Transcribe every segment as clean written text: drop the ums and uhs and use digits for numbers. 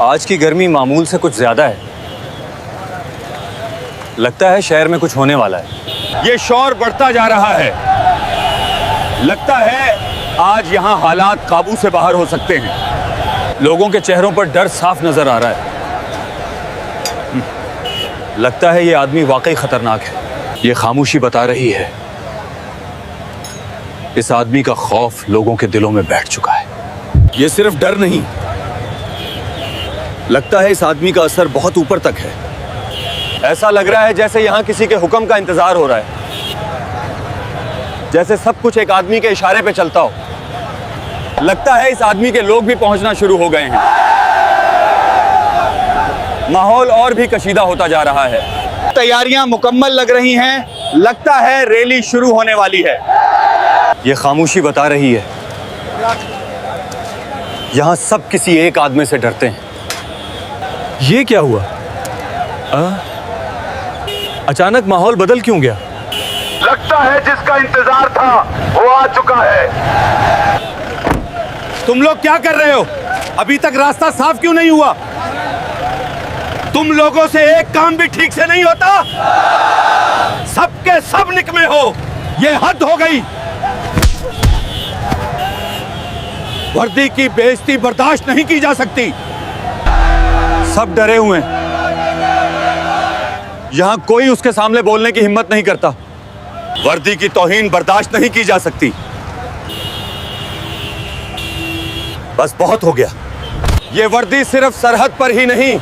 आज की गर्मी मामूल से कुछ ज्यादा है। लगता है शहर में कुछ होने वाला है। ये शोर बढ़ता जा रहा है। लगता है आज यहाँ हालात काबू से बाहर हो सकते हैं। लोगों के चेहरों पर डर साफ नजर आ रहा है। लगता है ये आदमी वाकई खतरनाक है। ये खामोशी बता रही है इस आदमी का खौफ लोगों के दिलों में बैठ चुका है। ये सिर्फ डर नहीं, लगता है इस आदमी का असर बहुत ऊपर तक है। ऐसा लग रहा है जैसे यहाँ किसी के हुक्म का इंतजार हो रहा है, जैसे सब कुछ एक आदमी के इशारे पे चलता हो। लगता है इस आदमी के लोग भी पहुंचना शुरू हो गए हैं। माहौल और भी कशीदा होता जा रहा है। तैयारियां मुकम्मल लग रही हैं। लगता है रैली शुरू होने वाली है। ये खामोशी बता रही है यहाँ सब किसी एक आदमी से डरते हैं। ये क्या हुआ? अचानक माहौल बदल क्यों गया? लगता है जिसका इंतजार था वो आ चुका है। तुम लोग क्या कर रहे हो? अभी तक रास्ता साफ क्यों नहीं हुआ? तुम लोगों से एक काम भी ठीक से नहीं होता। सबके सब निकमे हो। ये हद हो गई। वर्दी की बेइज्जती बर्दाश्त नहीं की जा सकती। सब डरे हुए हैं। यहाँ कोई उसके सामने बोलने की हिम्मत नहीं करता। वर्दी की तौहीन बर्दाश्त नहीं की जा सकती। बस बहुत हो गया। ये वर्दी सिर्फ सरहद पर ही नहीं,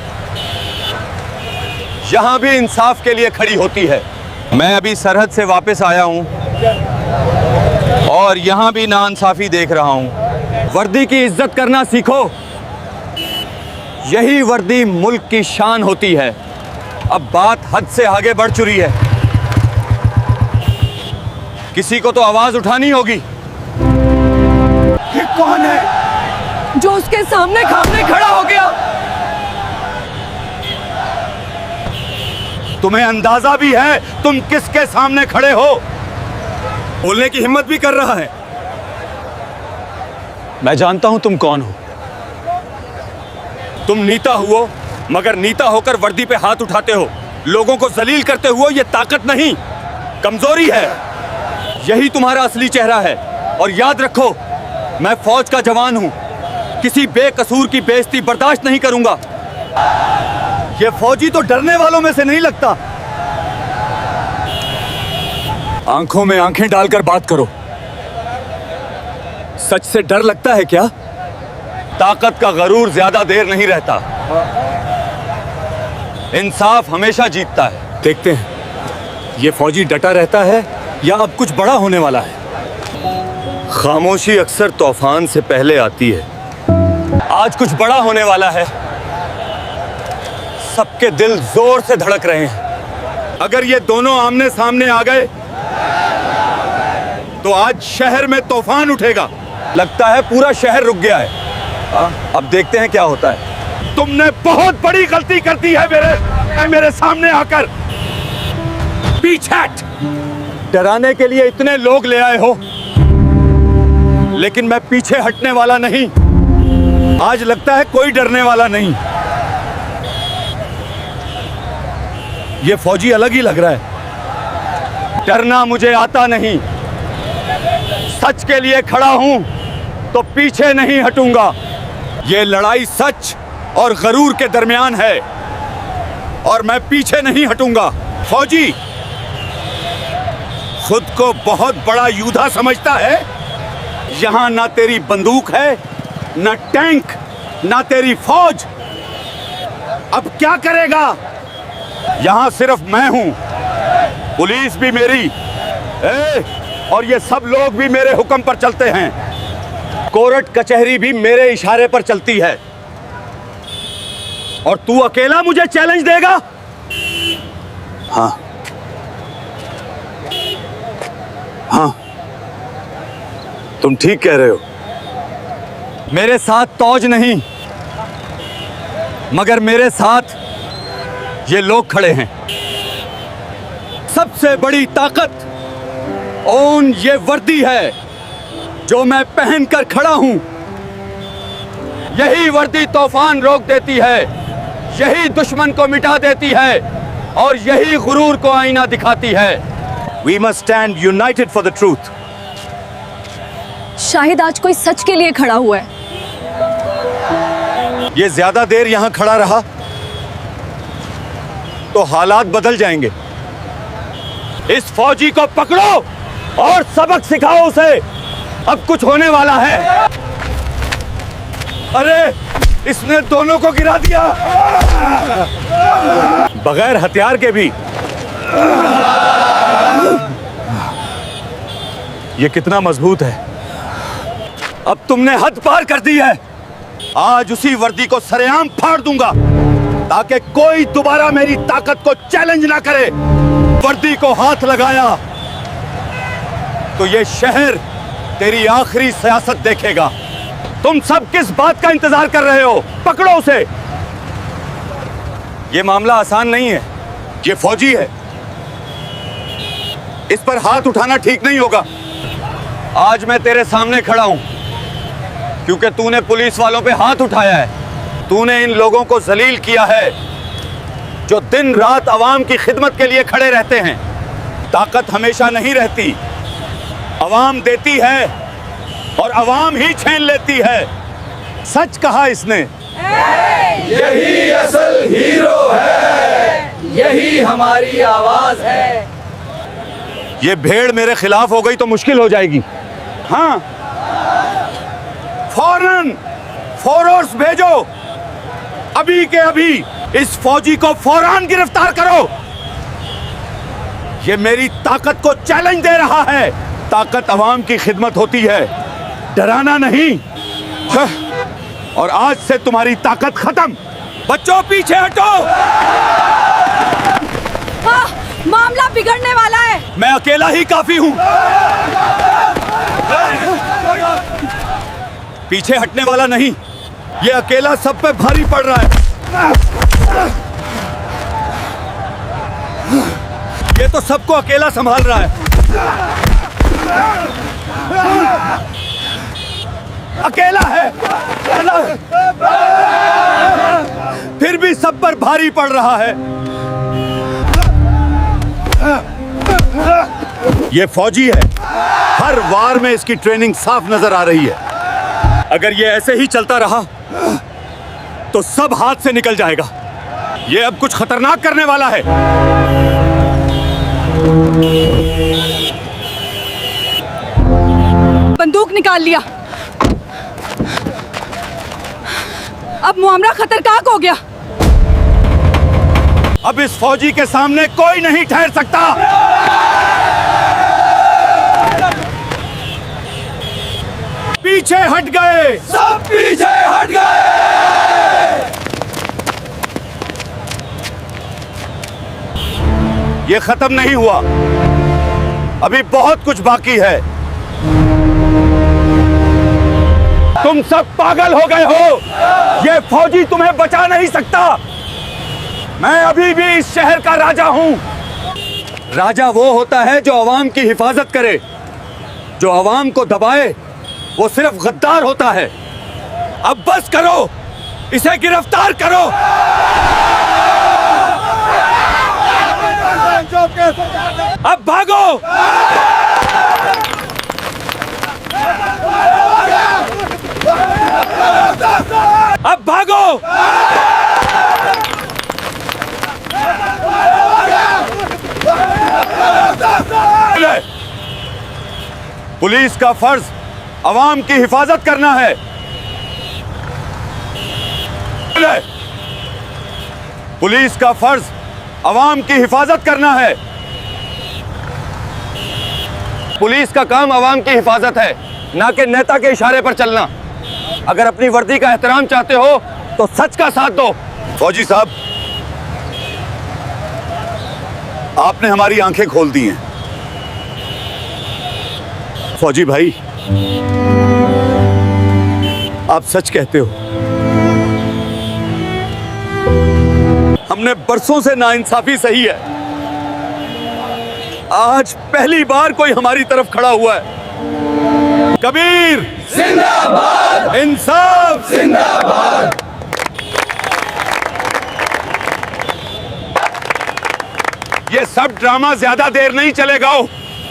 यहां भी इंसाफ के लिए खड़ी होती है। मैं अभी सरहद से वापस आया हूं और यहां भी नाइंसाफी देख रहा हूं। वर्दी की इज्जत करना सीखो। यही वर्दी मुल्क की शान होती है। अब बात हद से आगे बढ़ चुकी है। किसी को तो आवाज उठानी होगी। ये कौन है जो उसके सामने खड़ा हो गया? तुम्हें अंदाजा भी है तुम किसके सामने खड़े हो? बोलने की हिम्मत भी कर रहा है। मैं जानता हूं तुम कौन हो। तुम नीता हुओ, मगर नीता होकर वर्दी पे हाथ उठाते हो। लोगों को जलील करते हुए। ये ताकत नहीं, कमजोरी है। यही तुम्हारा असली चेहरा है। और याद रखो, मैं फौज का जवान हूं। किसी बेकसूर की बेइज्जती बर्दाश्त नहीं करूंगा। ये फौजी तो डरने वालों में से नहीं लगता। आंखों में आंखें डालकर बात करो। सच से डर लगता है क्या? ताकत का गरूर ज्यादा देर नहीं रहता। इंसाफ हमेशा जीतता है। देखते हैं ये फौजी डटा रहता है या अब कुछ बड़ा होने वाला है। खामोशी अक्सर तूफान से पहले आती है। आज कुछ बड़ा होने वाला है। सबके दिल जोर से धड़क रहे हैं। अगर ये दोनों आमने सामने आ गए तो आज शहर में तूफान उठेगा। लगता है पूरा शहर रुक गया है। अब देखते हैं क्या होता है। तुमने बहुत बड़ी गलती कर दी है मेरे सामने आकर। पीछे हट। डराने के लिए इतने लोग ले आए हो, लेकिन मैं पीछे हटने वाला नहीं। आज लगता है कोई डरने वाला नहीं। ये फौजी अलग ही लग रहा है। डरना मुझे आता नहीं। सच के लिए खड़ा हूं तो पीछे नहीं हटूंगा। ये लड़ाई सच और गरूर के दरमियान है और मैं पीछे नहीं हटूंगा। फौजी खुद को बहुत बड़ा योद्धा समझता है। यहां ना तेरी बंदूक है, ना टैंक, ना तेरी फौज। अब क्या करेगा? यहां सिर्फ मैं हूं। पुलिस भी मेरी और ये सब लोग भी मेरे हुक्म पर चलते हैं। कोर्ट कचहरी भी मेरे इशारे पर चलती है। और तू अकेला मुझे चैलेंज देगा? हाँ हाँ, तुम ठीक कह रहे हो। मेरे साथ तौज नहीं, मगर मेरे साथ ये लोग खड़े हैं। सबसे बड़ी ताकत ओन ये वर्दी है जो मैं पहनकर खड़ा हूं। यही वर्दी तूफान रोक देती है, यही दुश्मन को मिटा देती है और यही गुरूर को आईना दिखाती है। We must stand united for the truth. Shahid आज कोई सच के लिए खड़ा हुआ है। ये ज्यादा देर यहां खड़ा रहा तो हालात बदल जाएंगे। इस फौजी को पकड़ो और सबक सिखाओ उसे, अब कुछ होने वाला है। अरे इसने दोनों को गिरा दिया, बगैर हथियार के भी। ये कितना मजबूत है। अब तुमने हद पार कर दी है। आज उसी वर्दी को सरेआम फाड़ दूंगा ताकि कोई दोबारा मेरी ताकत को चैलेंज ना करे। वर्दी को हाथ लगाया तो ये शहर तेरी आखिरी सियासत देखेगा। तुम सब किस बात का इंतजार कर रहे हो? पकड़ो उसे। ये मामला आसान नहीं है। ये फौजी है, इस पर हाथ उठाना ठीक नहीं होगा। आज मैं तेरे सामने खड़ा हूं क्योंकि तूने पुलिस वालों पे हाथ उठाया है। तूने इन लोगों को जलील किया है जो दिन रात अवाम की खिदमत के लिए खड़े रहते हैं। ताकत हमेशा नहीं रहती, अवाम देती है और अवाम ही छीन लेती है। सच कहा इसने। यही असल हीरो है, यही हमारी आवाज है। ये भेड़ मेरे खिलाफ हो गई तो मुश्किल हो जाएगी। हाँ, फौरन फोर्स भेजो, अभी के अभी इस फौजी को फौरन गिरफ्तार करो। ये मेरी ताकत को चैलेंज दे रहा है। ताकत अवाम की खिदमत होती है, डराना नहीं। और आज से तुम्हारी ताकत खत्म। बच्चों पीछे हटो। मामला बिगड़ने वाला है। मैं अकेला ही काफी हूं। पीछे हटने वाला नहीं, ये अकेला सब पे भारी पड़ रहा है। ये तो सबको अकेला संभाल रहा है। अकेला है, फिर भी सब पर भारी पड़ रहा है। ये फौजी है, हर वार में इसकी ट्रेनिंग साफ नजर आ रही है। अगर ये ऐसे ही चलता रहा तो सब हाथ से निकल जाएगा। ये अब कुछ खतरनाक करने वाला है। बंदूक निकाल लिया। अब मामला खतरनाक हो गया। अब इस फौजी के सामने कोई नहीं ठहर सकता। पीछे हट गए, सब पीछे हट गए। ये खत्म नहीं हुआ, अभी बहुत कुछ बाकी है। तुम सब पागल हो गए हो। ये फौजी तुम्हें बचा नहीं सकता। मैं अभी भी इस शहर का राजा हूं। राजा वो होता है जो अवाम की हिफाजत करे। जो अवाम को दबाए वो सिर्फ गद्दार होता है। अब बस करो, इसे गिरफ्तार करो। अब भागो। अब भागो। पुलिस का फर्ज अवाम की हिफाजत करना है। पुलिस का फर्ज अवाम की हिफाजत करना है। पुलिस का काम अवाम की हिफाजत है, ना कि नेता के इशारे पर चलना। अगर अपनी वर्दी का एहतराम चाहते हो तो सच का साथ दो। फौजी साहब, आपने हमारी आंखें खोल दी हैं। फौजी भाई, आप सच कहते हो। हमने बरसों से नाइंसाफी सही है। आज पहली बार कोई हमारी तरफ खड़ा हुआ है। कबीर जिंदाबाद, इंसाफ जिंदाबाद। ये सब ड्रामा ज्यादा देर नहीं चलेगा।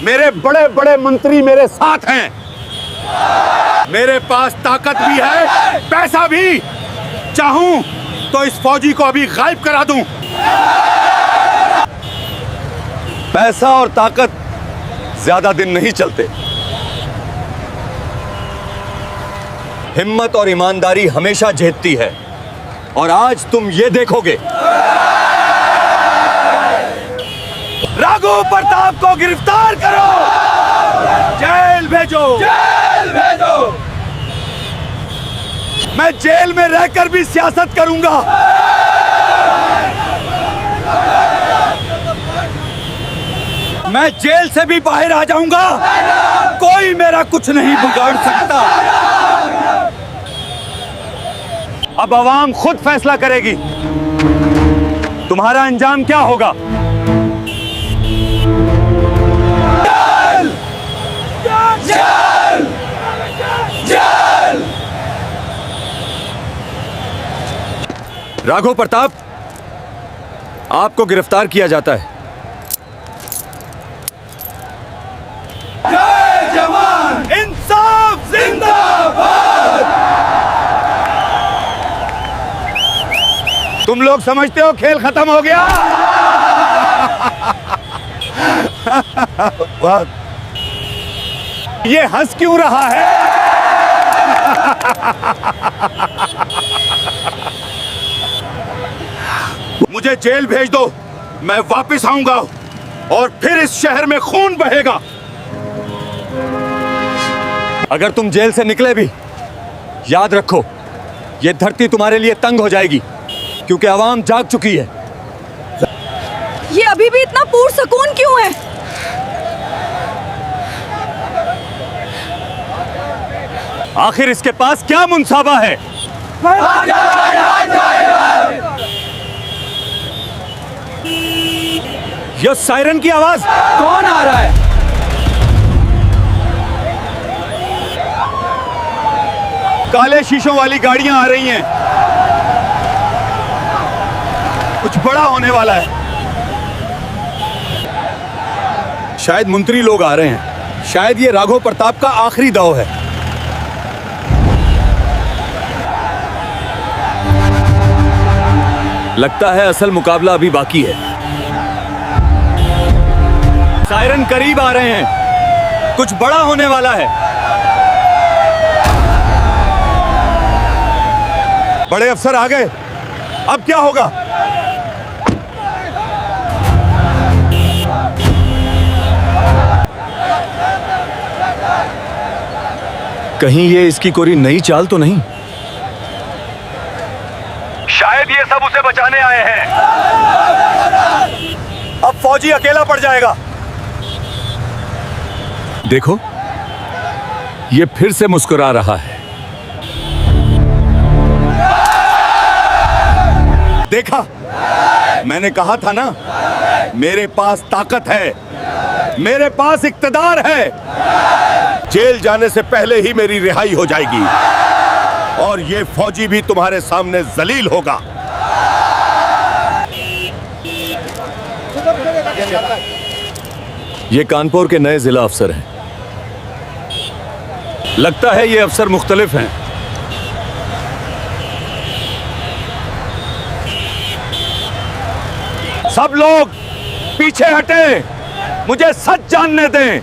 मेरे बड़े बड़े मंत्री मेरे साथ हैं। मेरे पास ताकत भी है, पैसा भी। चाहूं तो इस फौजी को अभी गायब करा दूं। पैसा और ताकत ज्यादा दिन नहीं चलते। हिम्मत और ईमानदारी हमेशा जीतती है, और आज तुम ये देखोगे। राघव प्रताप को गिरफ्तार करो, जेल भेजो, जेल भेजो। मैं जेल में रहकर भी सियासत करूंगा। मैं जेल से भी बाहर आ जाऊंगा, कोई मेरा कुछ नहीं बिगाड़ सकता। अब आवाम खुद फैसला करेगी तुम्हारा अंजाम क्या होगा। Jail, jail. राघव प्रताप, आपको गिरफ्तार किया जाता है। जय जवान, इंसाफ जिंदाबाद। तुम लोग समझते हो खेल खत्म हो गया। वाह, ये हंस क्यों रहा है? मुझे जेल भेज दो, मैं वापस आऊंगा और फिर इस शहर में खून बहेगा। अगर तुम जेल से निकले भी, याद रखो ये धरती तुम्हारे लिए तंग हो जाएगी, क्योंकि आवाम जाग चुकी है। ये अभी भी इतना पुरसकून क्यों है? आखिर इसके पास क्या मुनसाबा है? यह सायरन की आवाज कौन आ रहा है? काले शीशों वाली गाड़ियां आ रही हैं। कुछ बड़ा होने वाला है। शायद मंत्री लोग आ रहे हैं। शायद ये राघव प्रताप का आखिरी दाव है। लगता है असल मुकाबला अभी बाकी है। सायरन करीब आ रहे हैं। कुछ बड़ा होने वाला है। बड़े अफसर आ गए। अब क्या होगा? कहीं ये इसकी कोई नई चाल तो नहीं? शायद ये सब उसे बचाने आए हैं। अब फौजी अकेला पड़ जाएगा। देखो, ये फिर से मुस्कुरा रहा है। देखा, मैंने कहा था ना, मेरे पास ताकत है, मेरे पास इक्तदार है। जेल जाने से पहले ही मेरी रिहाई हो जाएगी और ये फौजी भी तुम्हारे सामने जलील होगा। ये कानपुर के नए जिला अफसर हैं। लगता है ये अफसर मुख्तलिफ हैं। सब लोग पीछे हटें, मुझे सच जानने दें।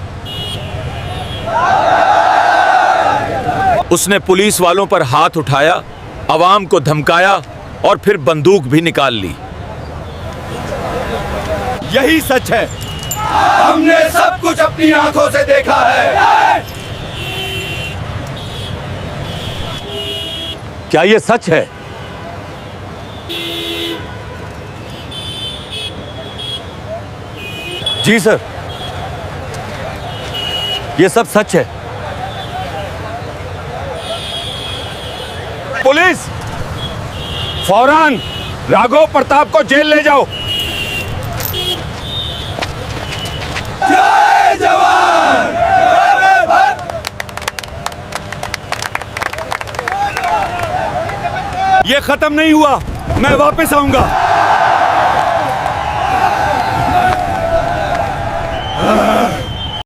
उसने पुलिस वालों पर हाथ उठाया, अवाम को धमकाया और फिर बंदूक भी निकाल ली। यही सच है। हमने सब कुछ अपनी आंखों से देखा है। क्या ये सच है? जी सर, ये सब सच है। पुलिस, फौरन राघव प्रताप को जेल ले जाओ। जय जवान, ये खत्म नहीं हुआ, मैं वापस आऊंगा।